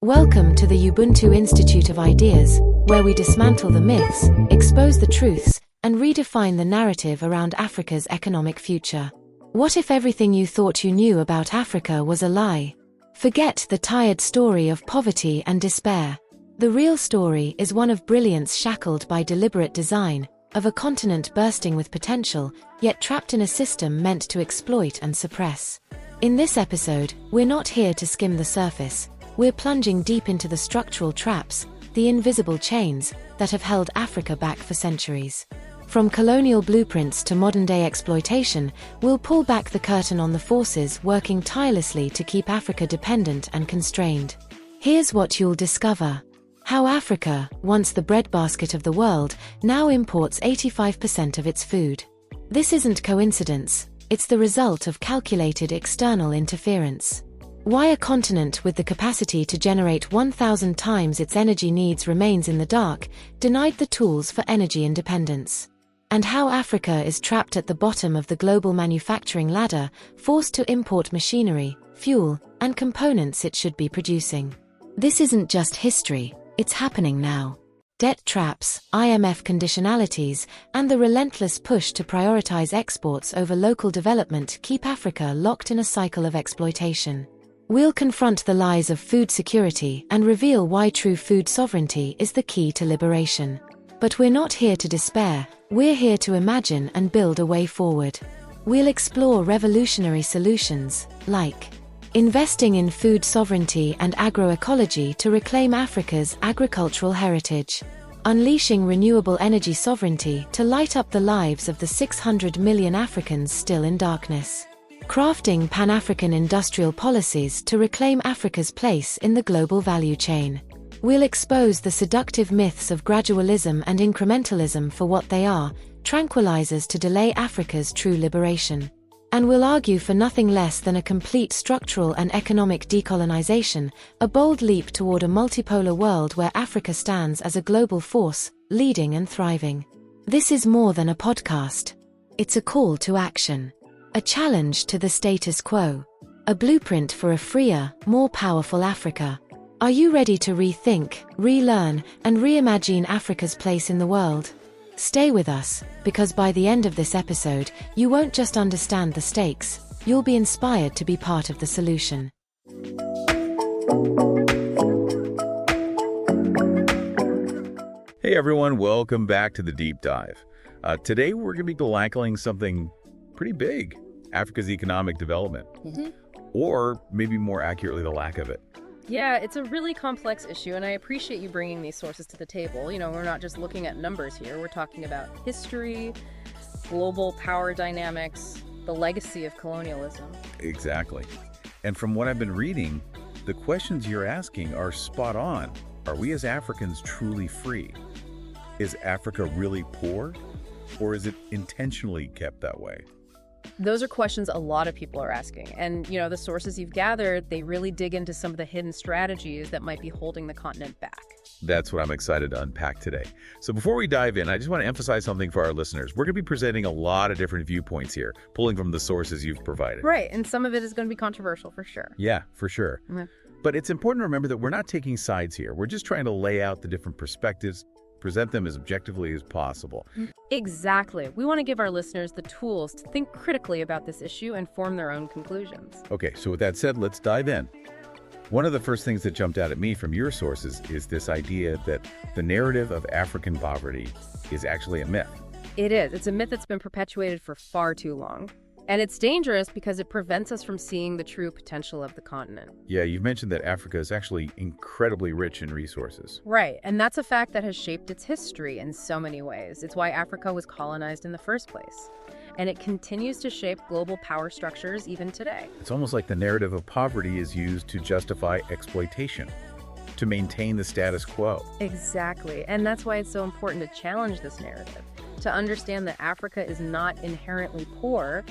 Welcome to the Ubuntu Institute of Ideas, where we dismantle the myths, expose the truths, and redefine the narrative around Africa's economic future. What if everything you thought you knew about Africa was a lie? Forget the tired story of poverty and despair. The real story is one of brilliance shackled by deliberate design, of a continent bursting with potential, yet trapped in a system meant to exploit and suppress. In this episode, we're not here to skim the surface. We're plunging deep into the structural traps, the invisible chains, that have held Africa back for centuries. From colonial blueprints to modern-day exploitation, we'll pull back the curtain on the forces working tirelessly to keep Africa dependent and constrained. Here's what you'll discover. How Africa, once the breadbasket of the world, now imports 85% of its food. This isn't coincidence, it's the result of calculated external interference. Why a continent with the capacity to generate 1,000 times its energy needs remains in the dark, denied the tools for energy independence. And how Africa is trapped at the bottom of the global manufacturing ladder, forced to import machinery, fuel, and components it should be producing. This isn't just history, it's happening now. Debt traps, IMF conditionalities, and the relentless push to prioritize exports over local development keep Africa locked in a cycle of exploitation. We'll confront the lies of food security and reveal why true food sovereignty is the key to liberation. But we're not here to despair, we're here to imagine and build a way forward. We'll explore revolutionary solutions, like investing in food sovereignty and agroecology to reclaim Africa's agricultural heritage, unleashing renewable energy sovereignty to light up the lives of the 600 million Africans still in darkness, crafting Pan-African industrial policies to reclaim Africa's place in the global value chain. We'll expose the seductive myths of gradualism and incrementalism for what they are, tranquilizers to delay Africa's true liberation. And we'll argue for nothing less than a complete structural and economic decolonization, a bold leap toward a multipolar world where Africa stands as a global force, leading and thriving. This is more than a podcast. It's a call to action. A challenge to the status quo. A blueprint for a freer, more powerful Africa. Are you ready to rethink, relearn, and reimagine Africa's place in the world? Stay with us, because by the end of this episode, you won't just understand the stakes, you'll be inspired to be part of the solution. Hey everyone, welcome back to the Deep Dive. Today we're going to be tackling something pretty big, Africa's economic development, or maybe more accurately, the lack of it. Yeah, it's a really complex issue, and I appreciate you bringing these sources to the table. You know, we're not just looking at numbers here. We're talking about history, global power dynamics, the legacy of colonialism. Exactly. And from what I've been reading, the questions you're asking are spot on. Are we as Africans truly free? Is Africa really poor? Or is it intentionally kept that way? Those are questions a lot of people are asking. And, you know, the sources you've gathered, they really dig into some of the hidden strategies that might be holding the continent back. That's what I'm excited to unpack today. So before we dive in, I just want to emphasize something for our listeners. We're going to be presenting a lot of different viewpoints here, pulling from the sources you've provided. Right, and some of it is going to be controversial for sure. Yeah, for sure. But it's important to remember that we're not taking sides here. We're just trying to lay out the different perspectives, present them as objectively as possible. Exactly. We want to give our listeners the tools to think critically about this issue and form their own conclusions. Okay, so with that said, let's dive in. One of the first things that jumped out at me from your sources is this idea that the narrative of African poverty is actually a myth. It is. It's a myth that's been perpetuated for far too long. And it's dangerous because it prevents us from seeing the true potential of the continent. Yeah, you've mentioned that Africa is actually incredibly rich in resources. Right, and that's a fact that has shaped its history in so many ways. It's why Africa was colonized in the first place. And it continues to shape global power structures even today. It's almost like the narrative of poverty is used to justify exploitation, to maintain the status quo. Exactly, and that's why it's so important to challenge this narrative, to understand that Africa is not inherently poor,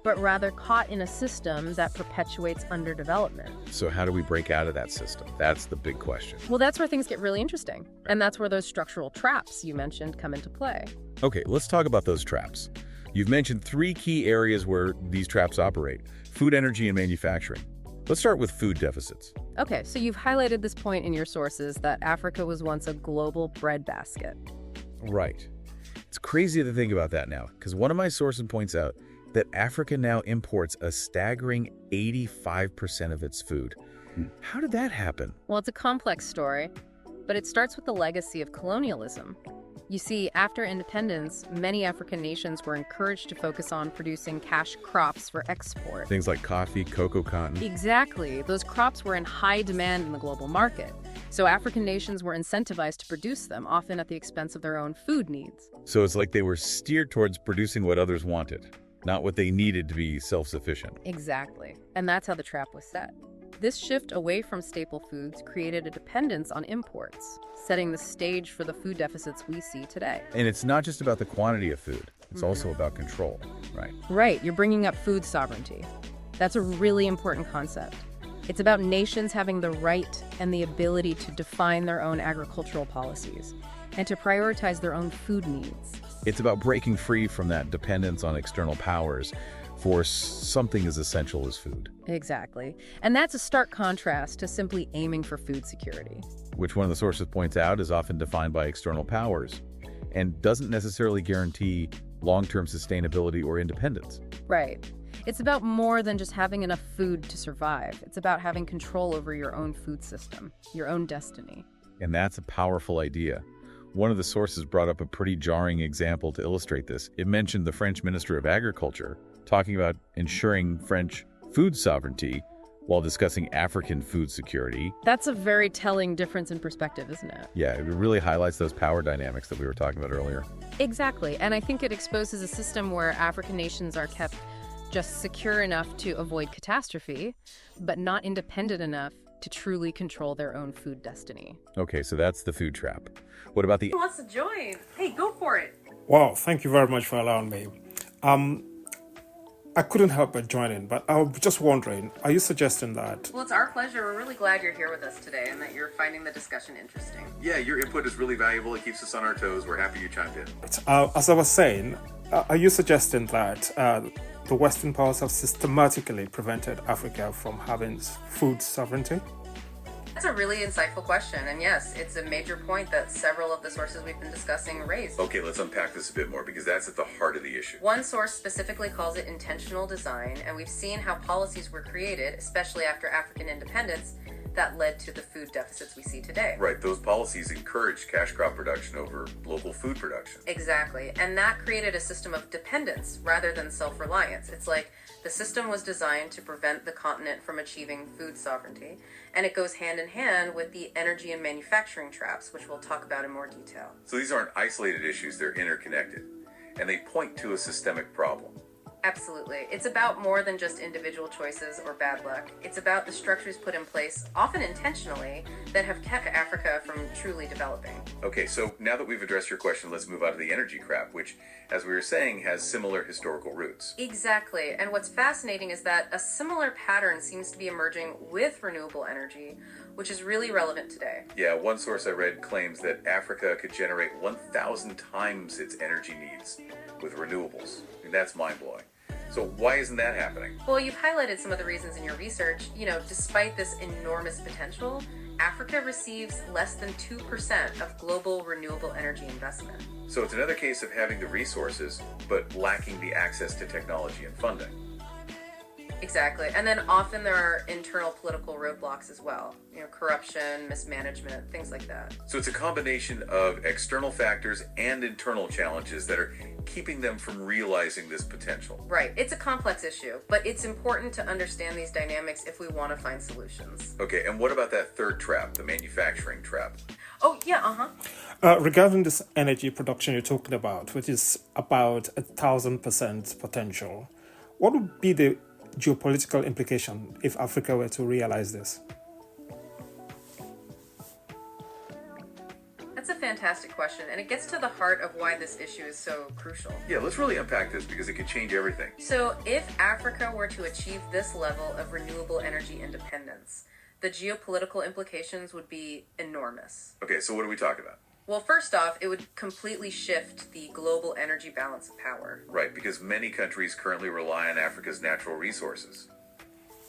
but rather caught in a system that perpetuates underdevelopment. So how do we break out of that system? That's the big question. Well, that's where things get really interesting. And that's where those structural traps you mentioned come into play. Okay, let's talk about those traps. You've mentioned three key areas where these traps operate: food, energy, and manufacturing. Let's start with food deficits. Okay, so you've highlighted this point in your sources that Africa was once a global breadbasket. Right. It's crazy to think about that now, because one of my sources points out that Africa now imports a staggering 85% of its food. How did that happen? Well, it's a complex story, but it starts with the legacy of colonialism. You see, after independence, many African nations were encouraged to focus on producing cash crops for export. Things like coffee, cocoa, cotton. Exactly. Those crops were in high demand in the global market. So African nations were incentivized to produce them, often at the expense of their own food needs. So it's like they were steered towards producing what others wanted, not what they needed to be self-sufficient. Exactly. And that's how the trap was set. This shift away from staple foods created a dependence on imports, setting the stage for the food deficits we see today. And it's not just about the quantity of food. It's also about control, right? Right, you're bringing up food sovereignty. That's a really important concept. It's about nations having the right and the ability to define their own agricultural policies and to prioritize their own food needs. It's about breaking free from that dependence on external powers for something as essential as food. Exactly. And that's a stark contrast to simply aiming for food security. Which one of the sources points out is often defined by external powers and doesn't necessarily guarantee long-term sustainability or independence. Right. It's about more than just having enough food to survive. It's about having control over your own food system, your own destiny. And that's a powerful idea. One of the sources brought up a pretty jarring example to illustrate this. It mentioned the French Minister of Agriculture talking about ensuring French food sovereignty while discussing African food security. That's a very telling difference in perspective, isn't it? Yeah, it really highlights those power dynamics that we were talking about earlier. Exactly. And I think it exposes a system where African nations are kept just secure enough to avoid catastrophe, but not independent enough to truly control their own food destiny. Okay, so that's the food trap. What about the... Who wants to join? Hey, go for it. Wow, thank you very much for allowing me. I couldn't help but join in, but I was just wondering, are you suggesting that... Well, it's our pleasure. We're really glad you're here with us today and that you're finding the discussion interesting. Yeah, your input is really valuable. It keeps us on our toes. We're happy you chimed in. As I was saying, are you suggesting that the Western powers have systematically prevented Africa from having food sovereignty? That's a really insightful question, and yes, it's a major point that several of the sources we've been discussing raised. Okay, let's unpack this a bit more because that's at the heart of the issue. One source specifically calls it intentional design, and we've seen how policies were created, especially after African independence, that led to the food deficits we see today. Right, those policies encouraged cash crop production over local food production. Exactly, and that created a system of dependence rather than self-reliance. It's like the system was designed to prevent the continent from achieving food sovereignty, and it goes hand in hand with the energy and manufacturing traps, which we'll talk about in more detail. So these aren't isolated issues, they're interconnected, and they point to a systemic problem. Absolutely. It's about more than just individual choices or bad luck. It's about the structures put in place, often intentionally, that have kept Africa from truly developing. Okay, so now that we've addressed your question, let's move on to the energy crap, which, as we were saying, has similar historical roots. Exactly. And what's fascinating is that a similar pattern seems to be emerging with renewable energy, which is really relevant today. Yeah, one source I read claims that Africa could generate 1,000 times its energy needs with renewables. I mean, that's mind-blowing. So why isn't that happening? Well, you've highlighted some of the reasons in your research. Despite this enormous potential, Africa receives less than 2% of global renewable energy investment. So it's another case of having the resources, but lacking the access to technology and funding. Exactly. And then often there are internal political roadblocks as well. Corruption, mismanagement, things like that. So it's a combination of external factors and internal challenges that are keeping them from realizing this potential. Right. It's a complex issue, but it's important to understand these dynamics if we want to find solutions. Okay, and what about that third trap, the manufacturing trap? Oh, yeah, Regarding this energy production you're talking about, which is about 1,000% potential, what would be the geopolitical implication if Africa were to realize this? That's a fantastic question, and it gets to the heart of why this issue is so crucial. Yeah, let's really unpack this because it could change everything. So if Africa were to achieve this level of renewable energy independence, the geopolitical implications would be enormous. Okay, so what are we talking about? Well, first off, it would completely shift the global energy balance of power. Right, because many countries currently rely on Africa's natural resources.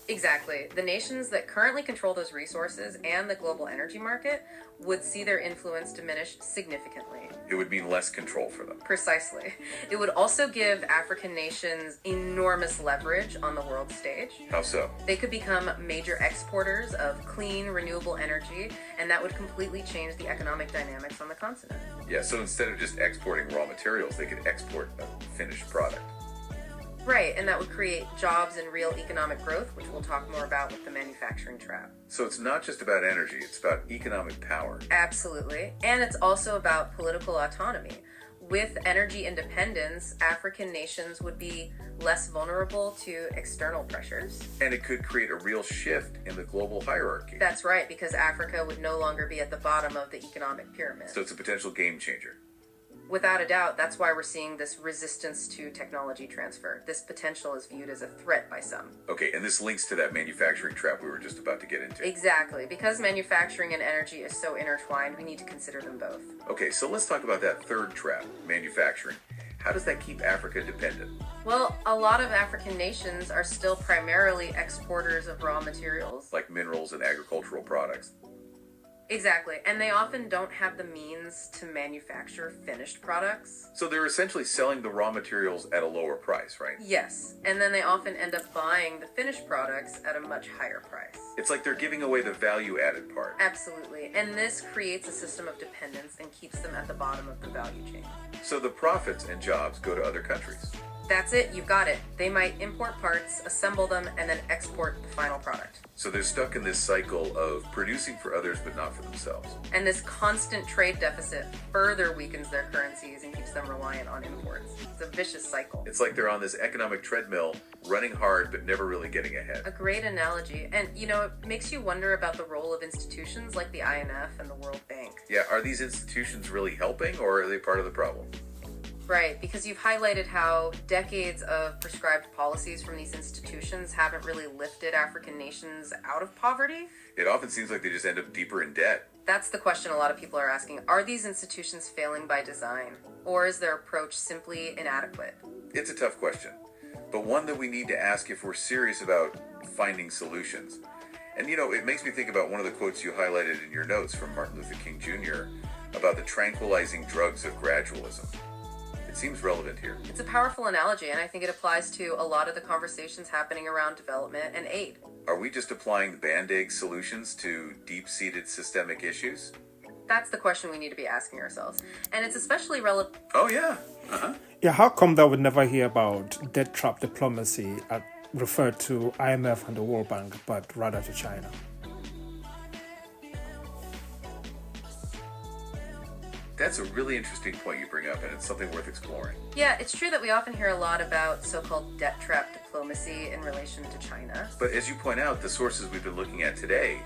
Exactly. The nations that currently control those resources and the global energy market would see their influence diminish significantly. It would mean less control for them. Precisely. It would also give African nations enormous leverage on the world stage. How so? They could become major exporters of clean, renewable energy, and that would completely change the economic dynamics on the continent. Yeah, so instead of just exporting raw materials, they could export a finished product. Right, and that would create jobs and real economic growth, which we'll talk more about with the manufacturing trap. So it's not just about energy, it's about economic power. Absolutely. And it's also about political autonomy. With energy independence, African nations would be less vulnerable to external pressures. And it could create a real shift in the global hierarchy. That's right, because Africa would no longer be at the bottom of the economic pyramid. So it's a potential game changer. Without a doubt, that's why we're seeing this resistance to technology transfer. This potential is viewed as a threat by some. Okay, and this links to that manufacturing trap we were just about to get into. Exactly. Because manufacturing and energy is so intertwined, we need to consider them both. Okay, so let's talk about that third trap, manufacturing. How does that keep Africa dependent? Well, a lot of African nations are still primarily exporters of raw materials. Like minerals and agricultural products. Exactly, and they often don't have the means to manufacture finished products. So they're essentially selling the raw materials at a lower price, right? Yes, and then they often end up buying the finished products at a much higher price. It's like they're giving away the value-added part. Absolutely, and this creates a system of dependence and keeps them at the bottom of the value chain. So the profits and jobs go to other countries. That's it, you've got it. They might import parts, assemble them, and then export the final product. So they're stuck in this cycle of producing for others but not for themselves. And this constant trade deficit further weakens their currencies and keeps them reliant on imports. It's a vicious cycle. It's like they're on this economic treadmill, running hard but never really getting ahead. A great analogy. And, it makes you wonder about the role of institutions like the IMF and the World Bank. Yeah, are these institutions really helping or are they part of the problem? Right, because you've highlighted how decades of prescribed policies from these institutions haven't really lifted African nations out of poverty. It often seems like they just end up deeper in debt. That's the question a lot of people are asking. Are these institutions failing by design? Or is their approach simply inadequate? It's a tough question, but one that we need to ask if we're serious about finding solutions. And it makes me think about one of the quotes you highlighted in your notes from Martin Luther King Jr. about the tranquilizing drugs of gradualism. It seems relevant here. It's a powerful analogy, and I think it applies to a lot of the conversations happening around development and aid. Are we just applying the Band-Aid solutions to deep-seated systemic issues? That's the question we need to be asking ourselves. And it's especially relevant. Oh, yeah. Yeah, how come that we never hear about debt trap diplomacy referred to IMF and the World Bank, but rather to China? That's a really interesting point you bring up, and it's something worth exploring. Yeah, it's true that we often hear a lot about so-called debt trap diplomacy in relation to China. But as you point out, the sources we've been looking at today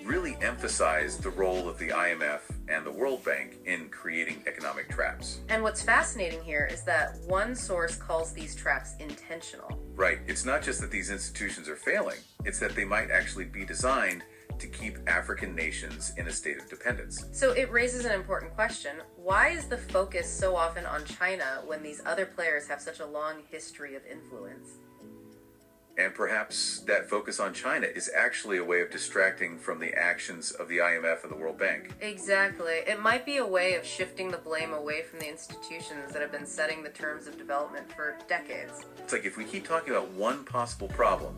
really emphasize the role of the IMF and the World Bank in creating economic traps. And what's fascinating here is that one source calls these traps intentional. Right. It's not just that these institutions are failing, it's that they might actually be designed to keep African nations in a state of dependence. So it raises an important question. Why is the focus so often on China when these other players have such a long history of influence? And perhaps that focus on China is actually a way of distracting from the actions of the IMF and the World Bank. Exactly. It might be a way of shifting the blame away from the institutions that have been setting the terms of development for decades. It's like if we keep talking about one possible problem,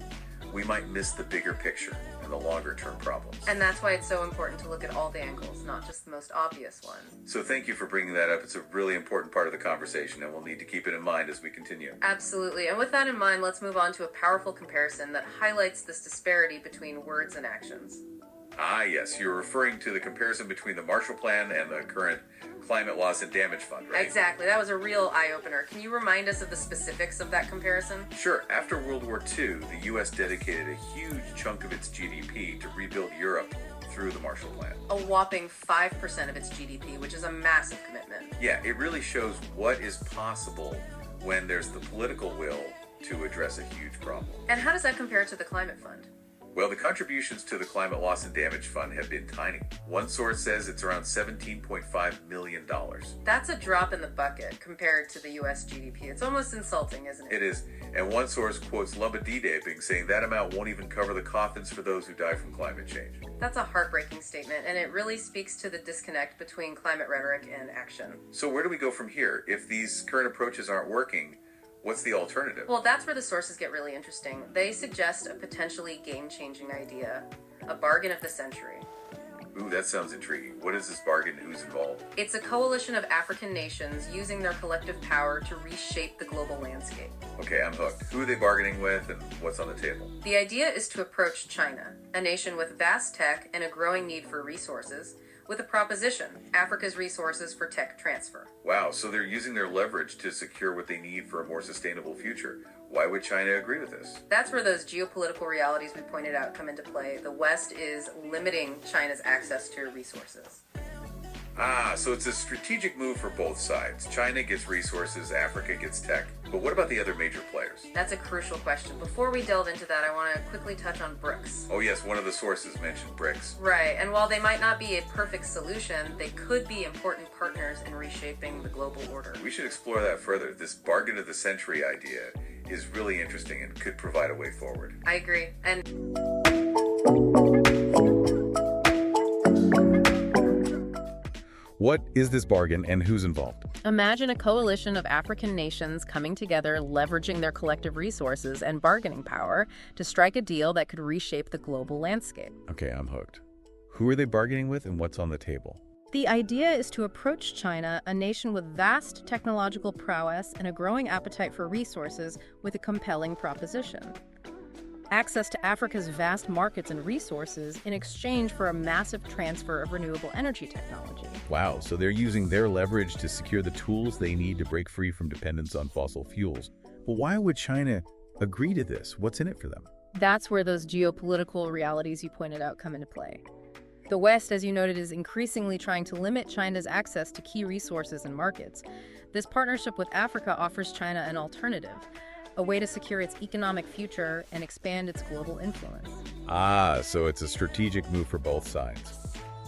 we might miss the bigger picture and the longer-term problems. And that's why it's so important to look at all the angles, not just the most obvious one. So thank you for bringing that up. It's a really important part of the conversation, and we'll need to keep it in mind as we continue. Absolutely. And with that in mind, let's move on to a powerful comparison that highlights this disparity between words and actions. Ah, yes. You're referring to the comparison between the Marshall Plan and the current Climate Loss and Damage Fund, right? Exactly. That was a real eye-opener. Can you remind us of the specifics of that comparison? Sure. After World War II, the U.S. dedicated a huge chunk of its GDP to rebuild Europe through the Marshall Plan. A whopping 5% of its GDP, which is a massive commitment. Yeah, it really shows what is possible when there's the political will to address a huge problem. And how does that compare to the Climate Fund? Well, the contributions to the Climate Loss and Damage Fund have been tiny. One source says it's around $17.5 million. That's a drop in the bucket compared to the US GDP. It's almost insulting, isn't it? It is. And one source quotes Lumbadidaping, saying that amount won't even cover the coffins for those who die from climate change. That's a heartbreaking statement, and it really speaks to the disconnect between climate rhetoric and action. So where do we go from here? If these current approaches aren't working, what's the alternative? Well, that's where the sources get really interesting. They suggest a potentially game-changing idea, a bargain of the century. Ooh, that sounds intriguing. What is this bargain? Who's involved? It's a coalition of African nations using their collective power to reshape the global landscape. Okay, I'm hooked. Who are they bargaining with and what's on the table? The idea is to approach China, a nation with vast tech and a growing need for resources, with a proposition: Africa's resources for tech transfer. Wow, so they're using their leverage to secure what they need for a more sustainable future. Why would China agree with this? That's where those geopolitical realities we pointed out come into play. The West is limiting China's access to resources. So it's a strategic move for both sides. China gets resources, Africa gets tech. But what about the other major players? That's a crucial question. Before we delve into that, I want to quickly touch on BRICS. Oh yes, one of the sources mentioned BRICS. Right, and while they might not be a perfect solution, they could be important partners in reshaping the global order. We should explore that further. This bargain of the century idea is really interesting and could provide a way forward. I agree. And what is this bargain and who's involved? imagine a coalition of African nations coming together, leveraging their collective resources and bargaining power to strike a deal that could reshape the global landscape. Okay, I'm hooked. Who are they bargaining with and what's on the table? The idea is to approach China, a nation with vast technological prowess and a growing appetite for resources, with a compelling proposition: access to Africa's vast markets and resources in exchange for a massive transfer of renewable energy technology. Wow, so they're using their leverage to secure the tools they need to break free from dependence on fossil fuels. But why would China agree to this? What's in it for them? That's where those geopolitical realities you pointed out come into play. The West, as you noted, is increasingly trying to limit China's access to key resources and markets. This partnership with Africa offers China an alternative, a way to secure its economic future and expand its global influence. So it's a strategic move for both sides.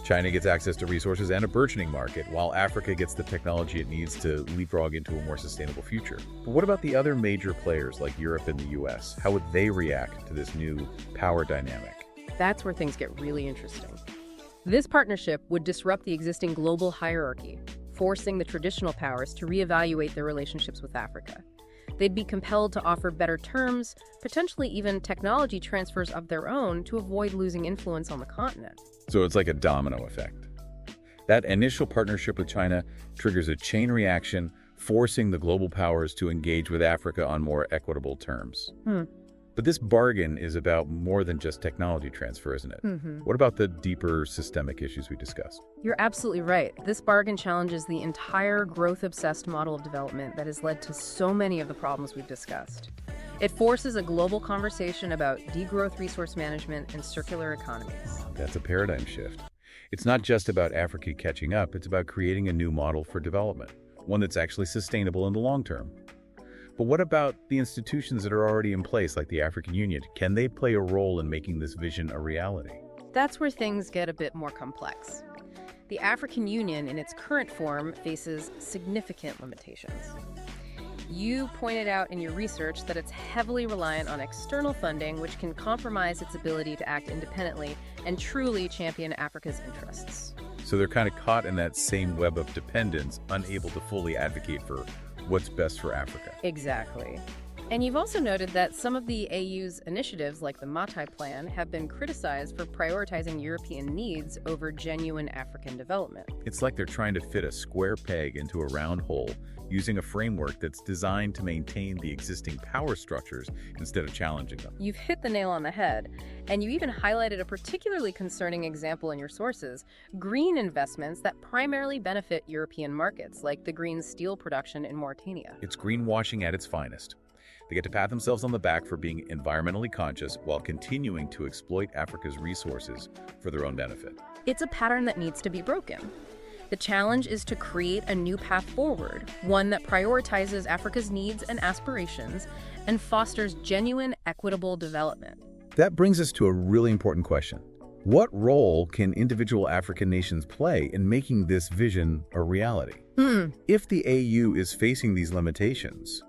China gets access to resources and a burgeoning market, while Africa gets the technology it needs to leapfrog into a more sustainable future. But what about the other major players like Europe and the US? How would they react to this new power dynamic? That's where things get really interesting. This partnership would disrupt the existing global hierarchy, forcing the traditional powers to reevaluate their relationships with Africa. They'd be compelled to offer better terms, potentially even technology transfers of their own, to avoid losing influence on the continent. So it's like a domino effect. That initial partnership with China triggers a chain reaction, forcing the global powers to engage with Africa on more equitable terms. But this bargain is about more than just technology transfer, isn't it? What about the deeper systemic issues we discussed? You're absolutely right. This bargain challenges the entire growth-obsessed model of development that has led to so many of the problems we've discussed. It forces a global conversation about degrowth resource management and circular economies. That's a paradigm shift. It's not just about Africa catching up, it's about creating a new model for development, one that's actually sustainable in the long term. But what about the institutions that are already in place, like the African Union? Can they play a role in making this vision a reality? That's where things get a bit more complex. The African Union, in its current form, faces significant limitations. You pointed out in your research that it's heavily reliant on external funding, which can compromise its ability to act independently and truly champion Africa's interests. So they're kind of caught in that same web of dependence, unable to fully advocate for what's best for Africa. Exactly. And you've also noted that some of the AU's initiatives, like the Matai Plan, have been criticized for prioritizing European needs over genuine African development. It's like they're trying to fit a square peg into a round hole, using a framework that's designed to maintain the existing power structures instead of challenging them. You've hit the nail on the head, and you even highlighted a particularly concerning example in your sources: green investments that primarily benefit European markets, like the green steel production in Mauritania. It's greenwashing at its finest. They get to pat themselves on the back for being environmentally conscious while continuing to exploit Africa's resources for their own benefit. It's a pattern that needs to be broken. The challenge is to create a new path forward, one that prioritizes Africa's needs and aspirations and fosters genuine, equitable development. That brings us to a really important question. What role can individual African nations play in making this vision a reality? If the AU is facing these limitations,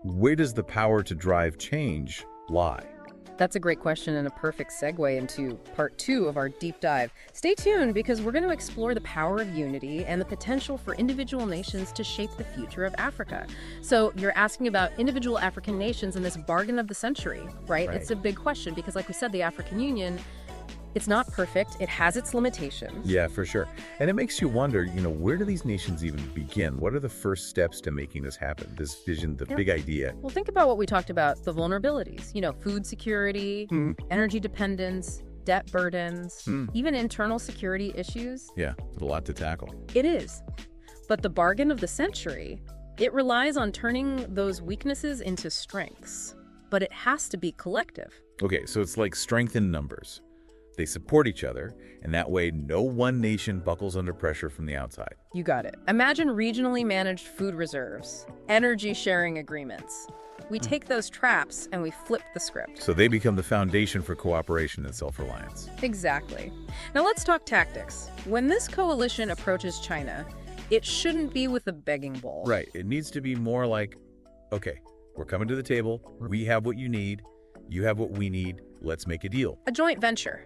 where does the power to drive change lie? That's a great question and a perfect segue into part 2 of our deep dive. Stay tuned because we're going to explore the power of unity and the potential for individual nations to shape the future of Africa. So you're asking about individual African nations and this bargain of the century, right? It's a big question because, like we said, the African Union, it's not perfect. It has its limitations. Yeah, for sure. And it makes you wonder, where do these nations even begin? What are the first steps to making this happen? This vision, the big idea. Well, think about what we talked about, the vulnerabilities, food security, energy dependence, debt burdens, even internal security issues. Yeah, a lot to tackle. It is. But the bargain of the century, it relies on turning those weaknesses into strengths. But it has to be collective. Okay, so it's like strength in numbers. They support each other, and that way no one nation buckles under pressure from the outside. You got it. Imagine regionally managed food reserves, energy sharing agreements. We take those traps and we flip the script. So they become the foundation for cooperation and self-reliance. Exactly. Now let's talk tactics. When this coalition approaches China, it shouldn't be with a begging bowl. Right. It needs to be more like, okay, we're coming to the table. We have what you need. You have what we need. Let's make a deal. A joint venture.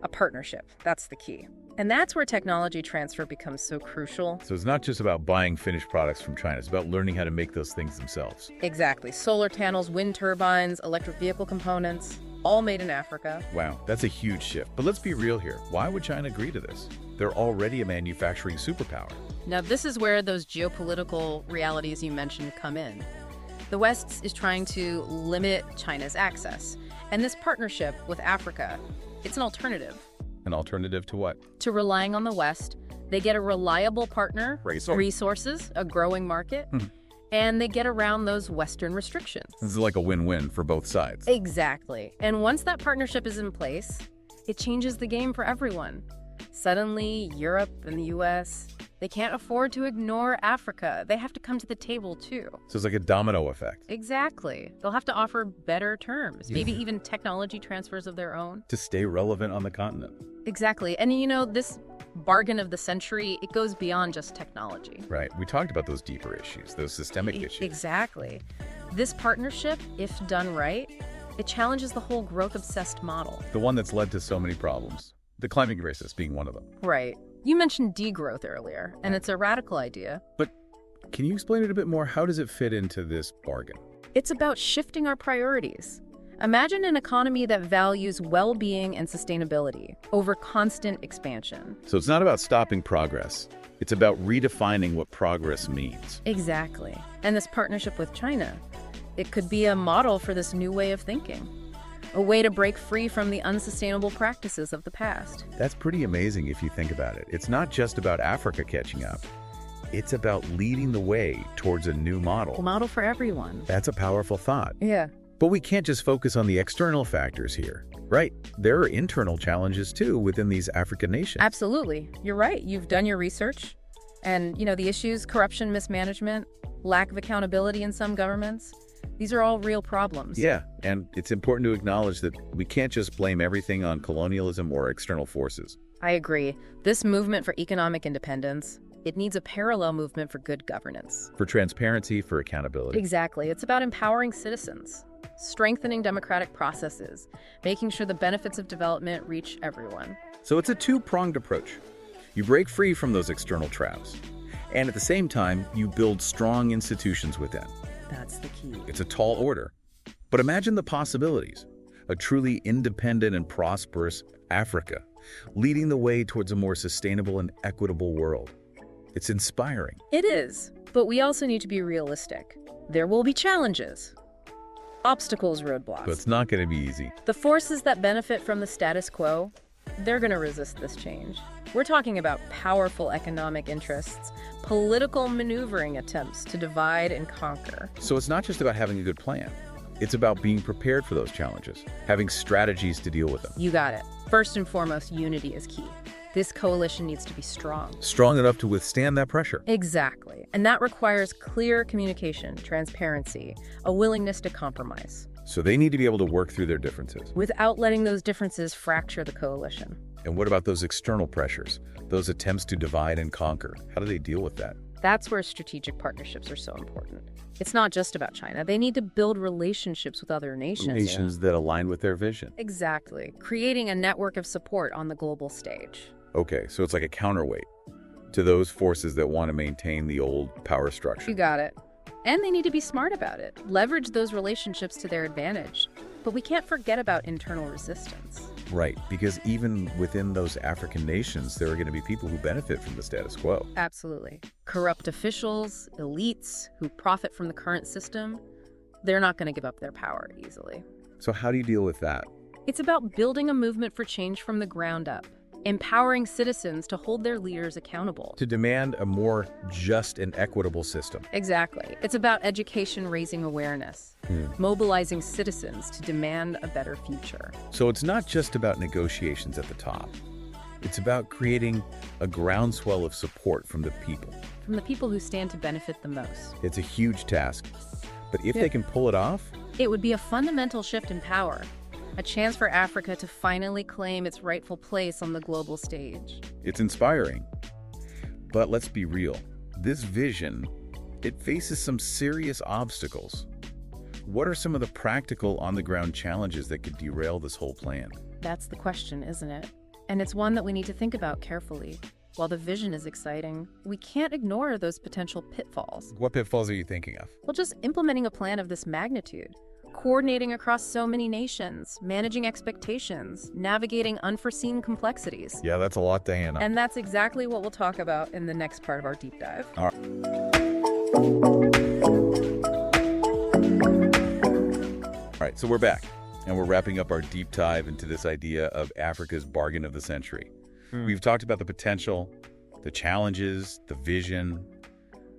A partnership. That's the key. And that's where technology transfer becomes so crucial. So it's not just about buying finished products from China. It's about learning how to make those things themselves. Exactly. Solar panels, wind turbines, electric vehicle components, all made in Africa. Wow, that's a huge shift. But let's be real here. Why would China agree to this? They're already a manufacturing superpower. Now, this is where those geopolitical realities you mentioned come in. The West is trying to limit China's access. And this partnership with Africa, it's an alternative. An alternative to what? To relying on the West. They get a reliable partner, Resource. resources, a growing market, and they get around those Western restrictions. This is like a win-win for both sides. Exactly. And once that partnership is in place, it changes the game for everyone. Suddenly, Europe and the US, they can't afford to ignore Africa. They have to come to the table too. So it's like a domino effect. Exactly. They'll have to offer better terms, maybe even technology transfers of their own. To stay relevant on the continent. Exactly. And this bargain of the century, it goes beyond just technology. Right. We talked about those deeper issues, those systemic issues. Exactly. This partnership, if done right, it challenges the whole growth-obsessed model. The one that's led to so many problems. The climate crisis being one of them. Right. You mentioned degrowth earlier, and it's a radical idea. But can you explain it a bit more? How does it fit into this bargain? It's about shifting our priorities. Imagine an economy that values well-being and sustainability over constant expansion. So it's not about stopping progress. It's about redefining what progress means. Exactly. And this partnership with China, it could be a model for this new way of thinking. A way to break free from the unsustainable practices of the past. That's pretty amazing if you think about it. It's not just about Africa catching up. It's about leading the way towards a new model. A model for everyone. That's a powerful thought. Yeah. But we can't just focus on the external factors here, right? There are internal challenges too within these African nations. Absolutely. You're right. You've done your research. And, the issues, corruption, mismanagement, lack of accountability in some governments, these are all real problems. Yeah, and it's important to acknowledge that we can't just blame everything on colonialism or external forces. I agree. This movement for economic independence, it needs a parallel movement for good governance. For transparency, for accountability. Exactly. It's about empowering citizens, strengthening democratic processes, making sure the benefits of development reach everyone. So it's a two-pronged approach. You break free from those external traps, and at the same time, you build strong institutions within. That's the key. It's a tall order. But imagine the possibilities. A truly independent and prosperous Africa, leading the way towards a more sustainable and equitable world. It's inspiring. It is, but we also need to be realistic. There will be challenges, obstacles, roadblocks. But it's not going to be easy. The forces that benefit from the status quo, they're going to resist this change. We're talking about powerful economic interests, political maneuvering attempts to divide and conquer. So it's not just about having a good plan. It's about being prepared for those challenges, having strategies to deal with them. You got it. First and foremost, unity is key. This coalition needs to be strong. Strong enough to withstand that pressure. Exactly. And that requires clear communication, transparency, a willingness to compromise. So they need to be able to work through their differences. without letting those differences fracture the coalition. And what about those external pressures, those attempts to divide and conquer? How do they deal with that? That's where strategic partnerships are so important. It's not just about China. They need to build relationships with other nations. Nations that align with their vision. Exactly. Creating a network of support on the global stage. Okay, so it's like a counterweight to those forces that want to maintain the old power You structure. got it. And they need to be smart about it. Leverage those relationships to their advantage. But we can't forget about internal resistance. Right, because even within those African nations, there are going to be people who benefit from the status quo. Absolutely. Corrupt officials, elites who profit from the current system, they're not going to give up their power easily. So how do you deal with that? It's about building a movement for change from the ground up, empowering citizens to hold their leaders accountable. To demand a more just and equitable system. Exactly. It's about education raising awareness, mobilizing citizens to demand a better future. So it's not just about negotiations at the top. It's about creating a groundswell of support from the people. From the people who stand to benefit the most. It's a huge task, but if they can pull it off, It would be a fundamental shift in power, a chance for Africa to finally claim its rightful place on the global stage. it's inspiring. But let's be real. This vision, it faces some serious obstacles. What are some of the practical on-the-ground challenges that could derail this whole plan? That's the question, isn't it? And it's one that we need to think about carefully. While the vision is exciting, we can't ignore those potential pitfalls. What pitfalls are you thinking of? Well, just implementing a plan of this magnitude, coordinating across so many nations, managing expectations, navigating unforeseen complexities. Yeah, that's a lot to handle. And that's exactly what we'll talk about in the next part of our deep dive. All right, so we're back, and we're wrapping up our deep dive into this idea of Africa's bargain of the century. We've talked about the potential, the challenges, the vision,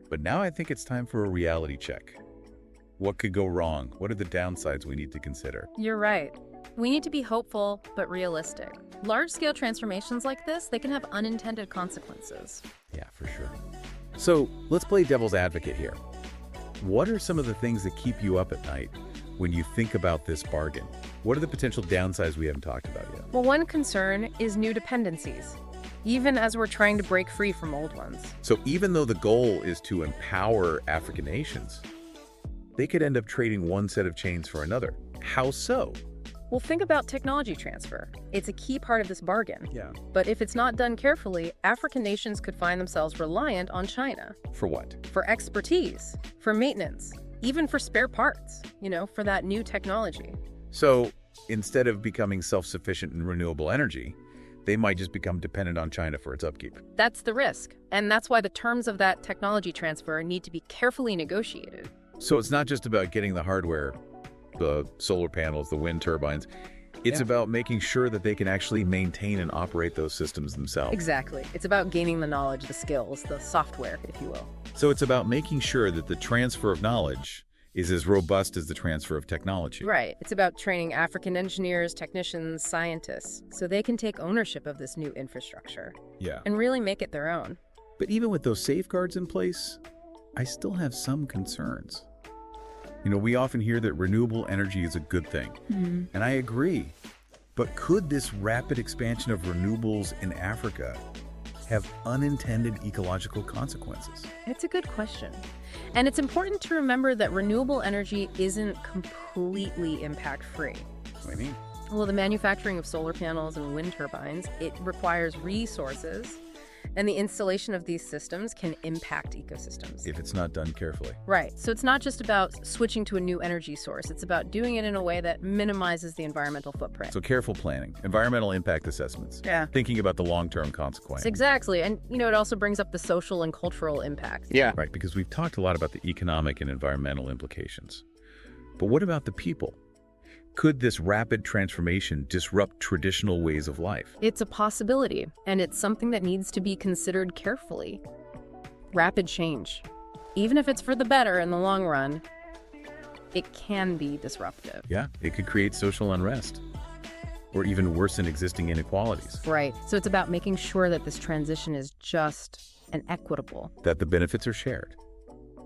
but now I think it's time for a reality check. What could go wrong? What are the downsides we need to consider? You're right. We need to be hopeful, but realistic. Large-scale transformations like this, they can have unintended consequences. Yeah, for sure. So let's play devil's advocate here. What are some of the things that keep you up at night when you think about this bargain? What are the potential downsides we haven't talked about yet? Well, one concern is new dependencies, even as we're trying to break free from old ones. So even though the goal is to empower African nations, they could end up trading one set of chains for another. How so? Well, think about technology transfer. It's a key part of this bargain. Yeah. But if it's not done carefully, African nations could find themselves reliant on China For what? for expertise, for maintenance, even for spare parts, for that new technology. So instead of becoming self-sufficient in renewable energy, they might just become dependent on China for its upkeep. That's the risk. And that's why the terms of that technology transfer need to be carefully negotiated. So it's not just about getting the hardware, the solar panels, the wind turbines. It's about making sure that they can actually maintain and operate those systems themselves. Exactly. It's about gaining the knowledge, the skills, the software, if you will. So it's about making sure that the transfer of knowledge is as robust as the transfer of technology. Right. It's about training African engineers, technicians, scientists, so they can take ownership of this new infrastructure Yeah. and really make it their own. But even with those safeguards in place, I still have some concerns. We often hear that renewable energy is a good thing, and I agree. But could this rapid expansion of renewables in Africa have unintended ecological consequences? It's a good question. And it's important to remember that renewable energy isn't completely impact-free. What do you mean? Well, the manufacturing of solar panels and wind turbines, it requires resources, and the installation of these systems can impact ecosystems. If it's not done carefully. Right. So it's not just about switching to a new energy source. It's about doing it in a way that minimizes the environmental footprint. So careful planning, environmental impact assessments. Yeah. Thinking about the long-term consequences. Exactly. And, it also brings up the social and cultural impacts. Yeah. Right, because we've talked a lot about the economic and environmental implications. But what about the people? Could this rapid transformation disrupt traditional ways of life? It's a possibility, and it's something that needs to be considered carefully. Rapid change, even if it's for the better in the long run, it can be disruptive. Yeah, it could create social unrest or even worsen existing inequalities. Right. So it's about making sure that this transition is just and equitable. That the benefits are shared.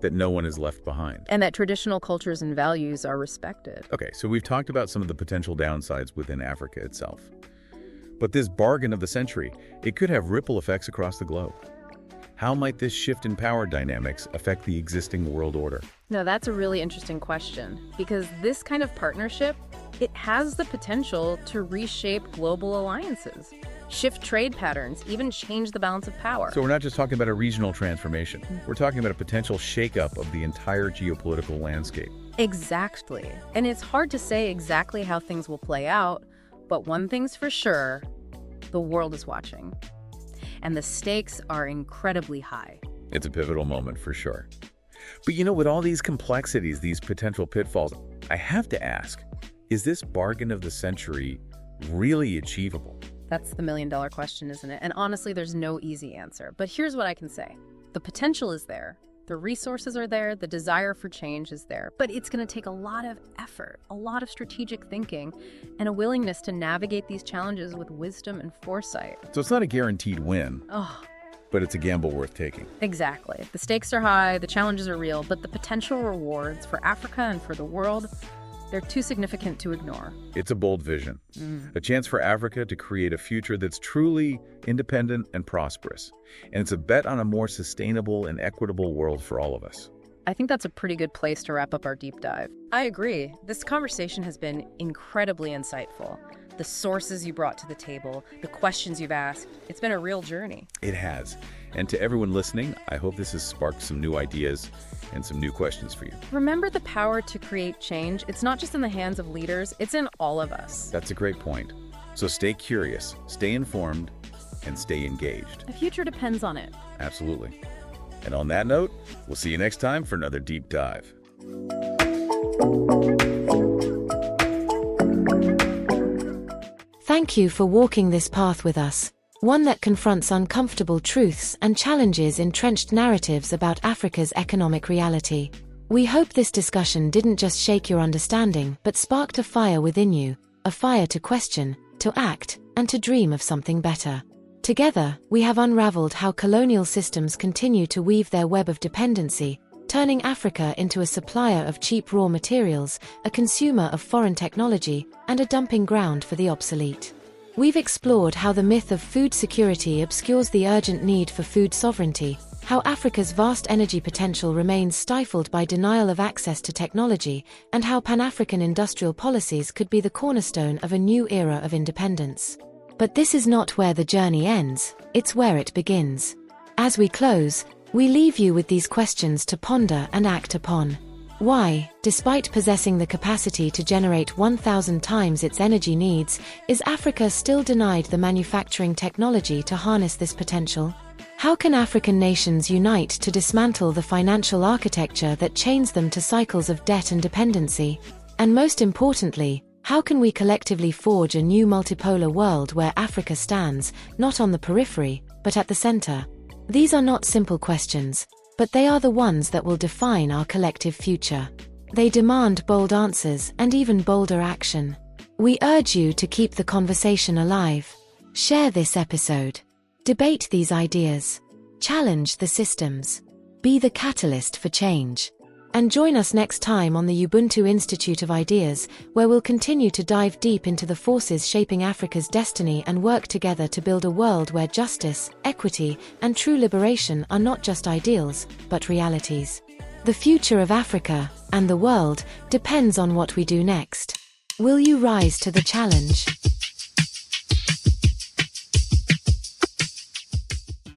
that no one is left behind. And that traditional cultures and values are respected. Okay, so we've talked about some of the potential downsides within Africa itself. But this bargain of the century, it could have ripple effects across the globe. How might this shift in power dynamics affect the existing world order? Now, that's a really interesting question, because this kind of partnership, it has the potential to reshape global alliances, shift trade patterns, even change the balance of power. So we're not just talking about a regional transformation. We're talking about a potential shakeup of the entire geopolitical landscape. Exactly. And it's hard to say exactly how things will play out, but one thing's for sure, the world is watching. And the stakes are incredibly high. It's a pivotal moment for sure. But with all these complexities, these potential pitfalls, I have to ask, is this bargain of the century really achievable? That's the million-dollar question, isn't it? And honestly, there's no easy answer. But here's what I can say. The potential is there. The resources are there. The desire for change is there. But it's going to take a lot of effort, a lot of strategic thinking, and a willingness to navigate these challenges with wisdom and foresight. So it's not a guaranteed win, but it's a gamble worth taking. Exactly. The stakes are high, the challenges are real, but the potential rewards for Africa and for the world, they're too significant to ignore. It's a bold vision, a chance for Africa to create a future that's truly independent and prosperous. And it's a bet on a more sustainable and equitable world for all of us. I think that's a pretty good place to wrap up our deep dive. I agree. This conversation has been incredibly insightful. The sources you brought to the table, the questions you've asked, it's been a real journey. It has. And to everyone listening, I hope this has sparked some new ideas and some new questions for you. Remember the power to create change. It's not just in the hands of leaders, it's in all of us. That's a great point. So stay curious, stay informed, and stay engaged. The future depends on it. Absolutely. And on that note, we'll see you next time for another deep dive. Thank you for walking this path with us, one that confronts uncomfortable truths and challenges entrenched narratives about Africa's economic reality. We hope this discussion didn't just shake your understanding but sparked a fire within you, a fire to question, to act, and to dream of something better. Together, we have unraveled how colonial systems continue to weave their web of dependency, turning Africa into a supplier of cheap raw materials, a consumer of foreign technology, and a dumping ground for the obsolete. We've explored how the myth of food security obscures the urgent need for food sovereignty, how Africa's vast energy potential remains stifled by denial of access to technology, and how Pan-African industrial policies could be the cornerstone of a new era of independence. But this is not where the journey ends, it's where it begins. As we close, we leave you with these questions to ponder and act upon. Why, despite possessing the capacity to generate 1,000 times its energy needs, is Africa still denied the manufacturing technology to harness this potential? How can African nations unite to dismantle the financial architecture that chains them to cycles of debt and dependency? And most importantly, how can we collectively forge a new multipolar world where Africa stands, not on the periphery, but at the center? These are not simple questions, but they are the ones that will define our collective future. They demand bold answers and even bolder action. We urge you to keep the conversation alive. Share this episode. Debate these ideas. Challenge the systems. Be the catalyst for change. And join us next time on the Ubuntu Institute of Ideas, where we'll continue to dive deep into the forces shaping Africa's destiny and work together to build a world where justice, equity, and true liberation are not just ideals, but realities. The future of Africa, and the world, depends on what we do next. Will you rise to the challenge?